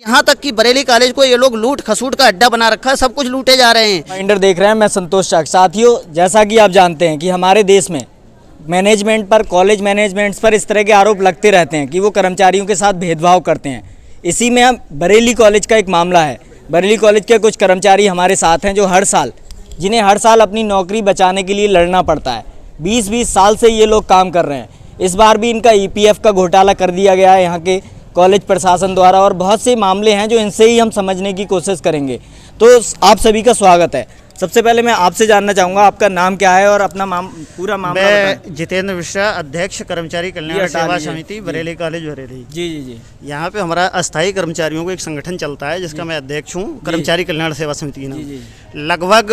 यहाँ तक कि बरेली कॉलेज को ये लोग लूट खसूट का अड्डा बना रखा है, सब कुछ लूटे जा रहे हैं। माइंडर देख रहे हैं, मैं संतोष चाक। साथियों, जैसा कि आप जानते हैं कि हमारे देश में मैनेजमेंट पर, कॉलेज मैनेजमेंट्स पर इस तरह के आरोप लगते रहते हैं कि वो कर्मचारियों के साथ भेदभाव करते हैं। इसी में हम बरेली कॉलेज का एक मामला है। बरेली कॉलेज के कुछ कर्मचारी हमारे साथ हैं जिन्हें हर साल अपनी नौकरी बचाने के लिए लड़ना पड़ता है। 20-20 साल से ये लोग काम कर रहे हैं। इस बार भी इनका ईपीएफ का घोटाला कर दिया गया है यहाँ के कॉलेज प्रशासन द्वारा, और बहुत से मामले हैं जो इनसे ही हम समझने की कोशिश करेंगे। तो आप सभी का स्वागत है। सबसे पहले मैं आपसे जानना चाहूँगा, आपका नाम क्या है और अपना पूरा मामला बताएं। मैं जितेंद्र मिश्रा, अध्यक्ष कर्मचारी कल्याण सेवा समिति बरेली कॉलेज बरेली। जी। यहाँ पे हमारा अस्थायी कर्मचारियों को एक संगठन चलता है जिसका मैं अध्यक्ष हूँ, कर्मचारी कल्याण सेवा समिति ना। लगभग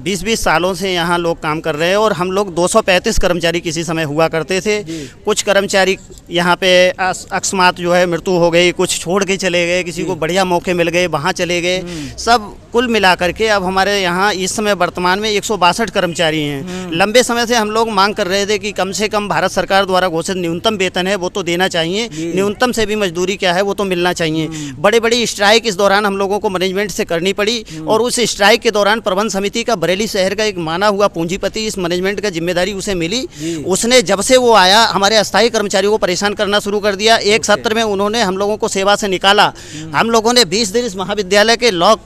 20-20 सालों से यहाँ लोग काम कर रहे हैं और हम लोग 235 कर्मचारी किसी समय हुआ करते थे। कुछ कर्मचारी यहाँ पे अकस्मात जो है मृत्यु हो गई, कुछ छोड़ के चले गए, किसी को बढ़िया मौके मिल गए वहाँ चले गए। सब कुल मिलाकर के अब हमारे यहाँ इस समय वर्तमान में 162 कर्मचारी हैं। लंबे समय से हम लोग मांग कर रहे थे कि कम से कम भारत सरकार द्वारा घोषित न्यूनतम वेतन है वो तो देना चाहिए, न्यूनतम से भी मजदूरी क्या है वो तो मिलना चाहिए। बड़ी बड़ी स्ट्राइक इस दौरान हम लोगों को मैनेजमेंट से करनी पड़ी और उस स्ट्राइक के दौरान प्रबंध समिति का बरेली शहर का एक माना हुआ पूंजीपति, इस मैनेजमेंट का जिम्मेदारी उसे मिली। उसने जब से वो आया हमारे अस्थायी कर्मचारियों को परेशान करना शुरू कर दिया। एक सत्र में उन्होंने हम लोगों को सेवा से निकाला। हम लोगों ने 20 दिन इस महाविद्यालय के लॉक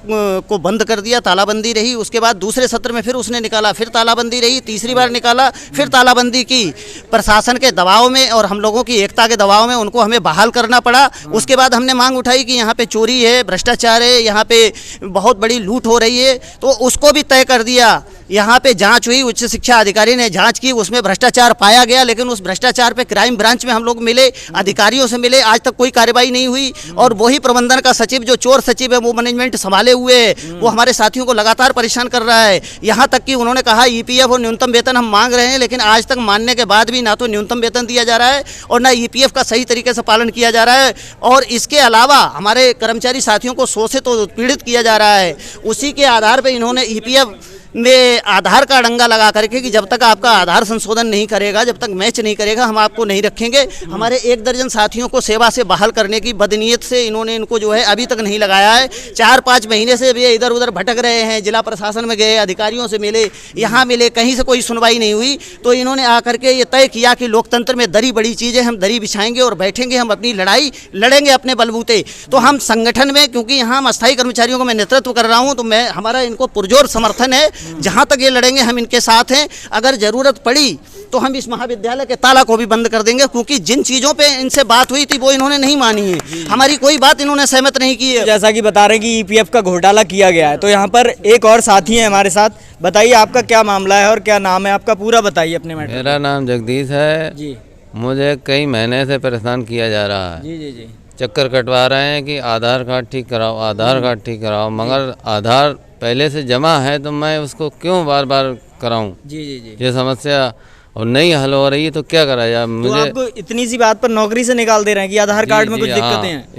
को बंद कर दिया, तालाबंदी रही। उसके बाद दूसरे सत्र में फिर उसने निकाला, फिर तालाबंदी रही, तीसरी बार निकाला, फिर तालाबंदी की। प्रशासन के दबाव में और हम लोगों की एकता के दबाव में उनको हमें बहाल करना पड़ा। उसके बाद हमने मांग उठाई कि यहाँ पे चोरी है, भ्रष्टाचार है, यहाँ पे बहुत बड़ी लूट हो रही है, तो उसको भी तय कर दिया। यहाँ पे जांच हुई, उच्च शिक्षा अधिकारी ने जांच की, उसमें भ्रष्टाचार पाया गया, लेकिन उस भ्रष्टाचार पे क्राइम ब्रांच में हम लोग मिले, अधिकारियों से मिले, आज तक कोई कार्रवाई नहीं हुई। और वही प्रबंधन का सचिव जो चोर सचिव है वो मैनेजमेंट संभाले हुए है, वो हमारे साथियों को लगातार परेशान कर रहा है। यहाँ तक कि उन्होंने कहा ईपीएफ और न्यूनतम वेतन हम मांग रहे हैं, लेकिन आज तक मानने के बाद भी ना तो न्यूनतम वेतन दिया जा रहा है और ना ईपीएफ का सही तरीके से पालन किया जा रहा है। और इसके अलावा हमारे कर्मचारी साथियों को शोषित और उत्पीड़ित किया जा रहा है। उसी के आधार पर इन्होंने ईपीएफ में आधार का डंगा लगा करके कि जब तक आपका आधार संशोधन नहीं करेगा, जब तक मैच नहीं करेगा, हम आपको नहीं रखेंगे। हमारे 1 दर्जन साथियों को सेवा से बहाल करने की बदनीयत से इन्होंने इनको जो है अभी तक नहीं लगाया है। 4-5 महीने से भी इधर उधर भटक रहे हैं। जिला प्रशासन में गए, अधिकारियों से मिले, यहाँ मिले, कहीं से कोई सुनवाई नहीं हुई। तो इन्होंने आकर के ये तय किया कि लोकतंत्र में दरी बड़ी चीज़ है, हम दरी बिछाएंगे और बैठेंगे, हम अपनी लड़ाई लड़ेंगे अपने बलबूते। तो हम संगठन में, क्योंकि यहाँ हम अस्थायी कर्मचारियों को मैं नेतृत्व कर रहा हूँ, तो मैं हमारा इनको पुरजोर समर्थन है। जहाँ तक ये लड़ेंगे हम इनके साथ हैं। अगर जरूरत पड़ी तो हम इस महाविद्यालय के ताला को भी बंद कर देंगे, क्योंकि जिन चीज़ों पे इनसे बात हुई थी वो इन्होंने नहीं मानी है। हमारी कोई बात इन्होंने सहमत नहीं की है। जैसा कि बता रहे हैं कि ईपीएफ का घोटाला किया गया है, तो यहाँ पर एक और साथी हैं हमारे साथ। बताइए आपका क्या मामला है और क्या नाम है आपका, पूरा बताइए अपने मैटर। मेरा नाम जगदीश है जी। मुझे कई महीने से परेशान किया जा रहा है। जी। चक्कर कटवा रहे हैं कि आधार कार्ड ठीक कराओ, आधार कार्ड ठीक कराओ, मगर आधार पहले से जमा है तो मैं उसको क्यों बार बार कराऊं। जी। ये समस्या और नहीं हल हो रही है तो क्या करा जाए। मुझे तो आपको इतनी सी बात पर नौकरी से निकाल दे रहे हैं कि आधार कार्ड में कुछ दिक्कतें हैं।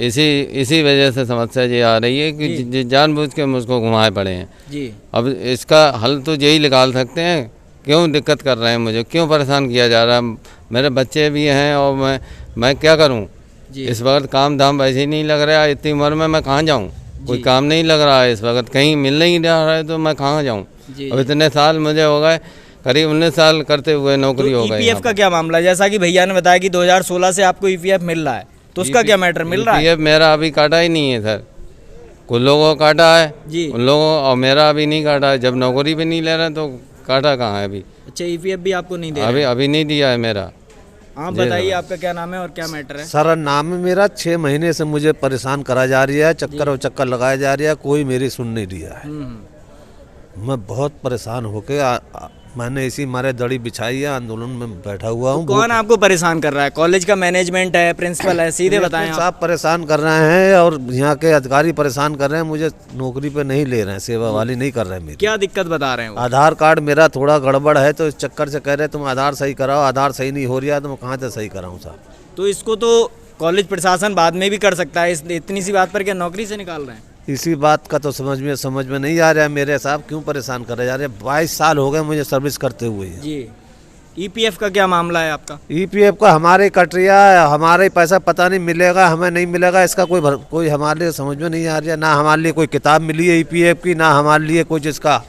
इसी वजह से समस्या ये आ रही है कि जानबूझ के मुझको घुमाए पड़े हैं जी। अब इसका हल तो यही निकाल सकते हैं। क्यों दिक्कत कर रहे हैं, मुझे क्यों परेशान किया जा रहा है। मेरे बच्चे भी हैं और मैं क्या करूँ। इस वक्त काम धाम वैसे ही नहीं लग रहा है। इतनी उम्र में मैं कहाँ जाऊँ, कोई काम नहीं लग रहा है इस वक्त, कहीं मिल नहीं रहा है तो मैं कहाँ जाऊँ। अब इतने साल मुझे हो गए, करीब 19 साल करते हुए नौकरी हो गई। ईपीएफ का क्या मामला है? जैसा कि भैया ने बताया कि 2016 से आपको ईपीएफ मिल रहा है, तो उसका क्या मैटर मिल रहा है? ईपीएफ मेरा अभी काटा ही नहीं है सर। कुछ लोगों को काटा है जी, उन लोगों, और मेरा अभी नहीं काटा है। जब नौकरी भी नहीं ले रहे तो काटा कहाँ है अभी। अच्छा, ईपीएफ भी आपको नहीं दे रहे? अभी नहीं दिया है मेरा। आप बताइए आपका क्या नाम है और क्या मैटर है? सर नाम है मेरा। 6 महीने से मुझे परेशान करा जा रही है, चक्कर और चक्कर लगाया जा रही है, कोई मेरी सुन नहीं रहा है। मैं बहुत परेशान होके मैंने इसी मारे दड़ी बिछाई है, आंदोलन में बैठा हुआ हूँ। तो कौन आपको परेशान कर रहा है? कॉलेज का मैनेजमेंट है, प्रिंसिपल है? सीधे बताएं। साहब परेशान कर रहे हैं और यहाँ के अधिकारी परेशान कर रहे हैं। मुझे नौकरी पे नहीं ले रहे हैं, सेवा वाली नहीं कर रहे हैं। मेरी क्या दिक्कत बता रहे हैं? आधार कार्ड मेरा थोड़ा गड़बड़ है, तो इस चक्कर से कह रहे हैं तुम आधार सही कराओ। आधार सही नहीं हो रहा है तो मैं कहाँ से सही कराऊँ साहब। तो इसको तो कॉलेज प्रशासन बाद में भी कर सकता है, इतनी सी बात पर क्या नौकरी से निकाल रहे हैं? इसी बात का तो समझ में नहीं आ रहा है मेरे साहब। क्यों परेशान करे जा रहे हैं? 22 साल हो गए मुझे सर्विस करते हुए जी। ईपीएफ का क्या मामला है आपका? ईपीएफ का हमारे कट रहा है, हमारे पैसा पता नहीं मिलेगा हमें नहीं मिलेगा, इसका कोई हमारे लिए समझ में नहीं आ रहा। ना हमारे लिए कोई किताब मिली है ईपीएफ की, ना हमारे लिए कोई जिसका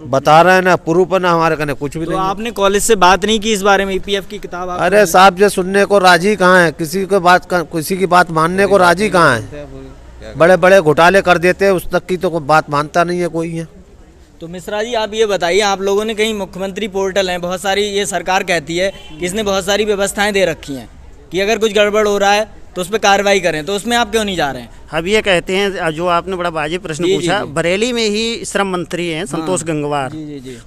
बता रहे हैं, ना प्रूफ है, ना हमारे कहने कुछ भी तो नहीं। आपने कॉलेज से बात नहीं की इस बारे में? ईपीएफ की किताब अरे साहब जो सुनने को राजी कहाँ है, किसी की बात मानने को राजी कहाँ है। बड़े बड़े घोटाले कर देते हैं, उस तक की तो कोई बात मानता नहीं है कोई है। तो मिश्रा जी आप ये बताइए, आप लोगों ने कहीं मुख्यमंत्री पोर्टल हैं बहुत सारी, ये सरकार कहती है कि इसने बहुत सारी व्यवस्थाएं दे रखी हैं कि अगर कुछ गड़बड़ हो रहा है तो उस पर कार्रवाई करें, तो उसमें आप क्यों नहीं जा रहे हैं? अब ये कहते हैं, जो आपने बड़ा वाजिब प्रश्न पूछा, बरेली में ही श्रम मंत्री हैं संतोष गंगवार।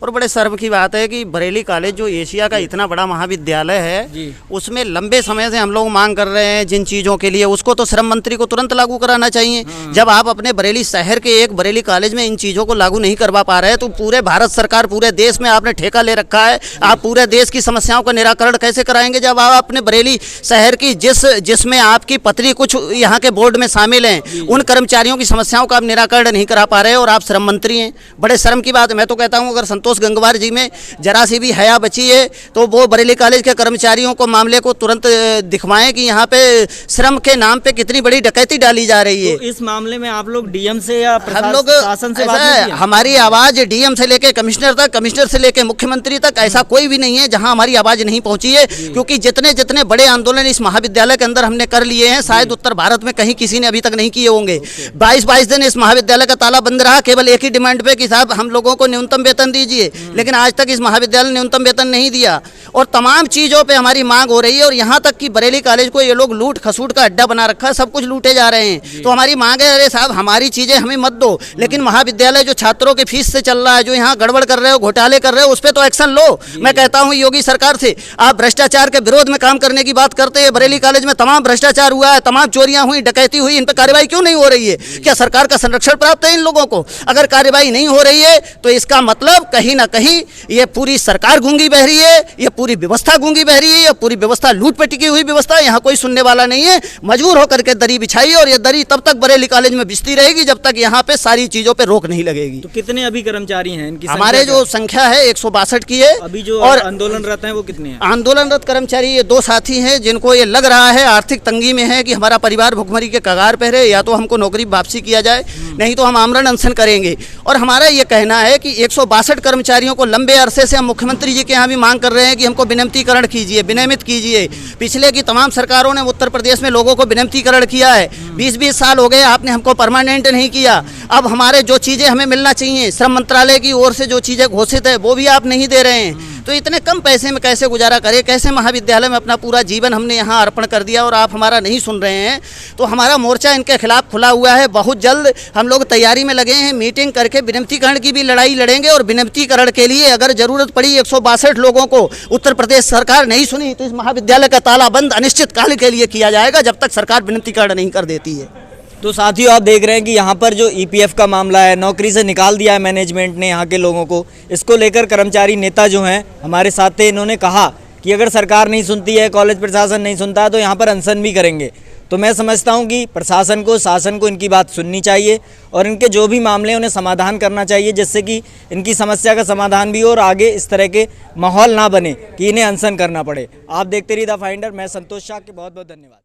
और बड़े शर्म की बात है कि बरेली कॉलेज जो एशिया का इतना बड़ा महाविद्यालय है, उसमें लंबे समय से हम लोग मांग कर रहे हैं जिन चीज़ों के लिए, उसको तो श्रम मंत्री को तुरंत लागू कराना चाहिए। जब आप अपने बरेली शहर के एक बरेली कॉलेज में इन चीज़ों को लागू नहीं करवा पा रहे हैं, तो पूरे भारत सरकार, पूरे देश में आपने ठेका ले रखा है, आप पूरे देश की समस्याओं का निराकरण कैसे कराएंगे जब आप अपने बरेली शहर की जिसमें आपकी पत्नी कुछ यहाँ के बोर्ड में शामिल हैं, उन कर्मचारियों की समस्याओं का आप निराकरण नहीं करा पा रहे हो, और आप श्रम मंत्री हैं। बड़े शर्म की बात है। मैं तो कहता हूँ अगर संतोष गंगवार जी में जरा सी भी हया बची है तो वो बरेली कॉलेज के कर्मचारियों को मामले को तुरंत दिखवाएं कि यहाँ पे श्रम के नाम पे कितनी बड़ी डकैती डाली जा रही है। तो इस मामले में आप लोग डीएम से या हम लोग शासन से बात नहीं किया? हमारी आवाज डीएम से लेके कमिश्नर तक, कमिश्नर से लेके मुख्यमंत्री तक, ऐसा कोई भी नहीं है जहां हमारी आवाज नहीं पहुंची है, क्योंकि जितने जितने बड़े आंदोलन इस महाविद्यालय के अंदर हमने कर लिए हैं, शायद उत्तर भारत में कहीं किसी ने अभी तक नहीं किए होंगे। 22 दिन इस महाविद्यालय का ताला बंद रहा, केवल एक ही डिमांड पे कि साहब हम लोगों को न्यूनतम वेतन दीजिए, लेकिन आज तक इस महाविद्यालय ने न्यूनतम वेतन नहीं दिया, और तमाम चीज़ों पे हमारी मांग हो रही है। और यहाँ तक कि बरेली कॉलेज को ये लोग लूट खसूट का अड्डा बना रखा है, सब कुछ लूटे जा रहे हैं। तो हमारी मांग है, अरे साहब हमारी चीज़ें हमें मत दो, लेकिन महाविद्यालय जो छात्रों के फीस से चल रहा है, जो यहाँ गड़बड़ कर रहे हो, घोटाले कर रहे हो, उस पर तो एक्शन लो। मैं कहता हूँ योगी सरकार से, आप भ्रष्टाचार के विरोध में काम करने की बात करते हैं, बरेली कॉलेज में तमाम भ्रष्टाचार हुआ है, तमाम चोरियां हुई, डकैती हुई, इन पर कार्रवाई क्यों नहीं हो रही है? क्या सरकार का संरक्षण प्राप्त है इन लोगों को? अगर कार्रवाई नहीं हो रही है तो इसका मतलब कहीं ना कहीं ये पूरी सरकार गूंगी बह रही है, ये पूरी व्यवस्था गूंगी बह रही है, ये पूरी व्यवस्था लूट पे टिकी हुई व्यवस्था, यहाँ कोई सुनने वाला नहीं है। मजबूर होकर के दरी बिछाई, और ये दरी तब तक बरेली कॉलेज में बिछती रहेगी जब तक यहाँ पे सारी चीजों पे रोक नहीं लगेगी। तो कितने अभी कर्मचारी हैं इनकी? हमारे जो संख्या है 162 की है। अभी जो और आंदोलनरत हैं वो कितने हैं? आंदोलनरत कर्मचारी ये 2 साथी हैं जिनको ये लग रहा है आर्थिक तंगी में है कि हमारा परिवार भुखमरी के कगार पे है, या तो हमको नौकरी वापसी किया जाए, नहीं तो हम आमरण अनशन करेंगे। और हमारा ये कहना है कि 162 कर्मचारियों को लंबे अरसे से हम मुख्यमंत्री जी के यहाँ भी मांग कर रहे हैं कि हमको विनियमितीकरण कीजिए, विनियमित कीजिए। पिछले की तमाम सरकारों ने उत्तर प्रदेश में लोगों को विनियमितीकरण किया है, 20-20 साल हो गए, आपने हमको परमानेंट नहीं किया। अब हमारे जो चीज़ें हमें मिलना चाहिए, श्रम मंत्रालय की ओर से जो चीज़ें घोषित है वो भी आप नहीं दे रहे हैं। तो इतने कम पैसे में कैसे गुजारा करें? कैसे महाविद्यालय में अपना पूरा जीवन हमने यहाँ अर्पण कर दिया और आप हमारा नहीं सुन रहे हैं? तो हमारा मोर्चा इनके खिलाफ खुला हुआ है। बहुत जल्द हम लोग तैयारी में लगे हैं, मीटिंग करके विनियमितीकरण की भी लड़ाई लड़ेंगे, और विनियमितीकरण के लिए अगर जरूरत पड़ी 162 लोगों को उत्तर प्रदेश सरकार नहीं सुनी तो इस महाविद्यालय का ताला बंद अनिश्चित काल के लिए किया जाएगा, जब तक सरकार विनियमितीकरण नहीं कर देती है। तो साथियों आप देख रहे हैं कि यहाँ पर जो ईपीएफ का मामला है, नौकरी से निकाल दिया है मैनेजमेंट ने यहाँ के लोगों को, इसको लेकर कर्मचारी नेता जो हैं हमारे साथ थे, इन्होंने कहा कि अगर सरकार नहीं सुनती है, कॉलेज प्रशासन नहीं सुनता है तो यहाँ पर अनशन भी करेंगे। तो मैं समझता हूँ कि प्रशासन को, शासन को इनकी बात सुननी चाहिए और इनके जो भी मामले हैं उन्हें समाधान करना चाहिए, जिससे कि इनकी समस्या का समाधान भी हो और आगे इस तरह के माहौल ना बने कि इन्हें अनशन करना पड़े। आप देखते रहिए द फाइंडर। मैं संतोष शाह के बहुत बहुत धन्यवाद।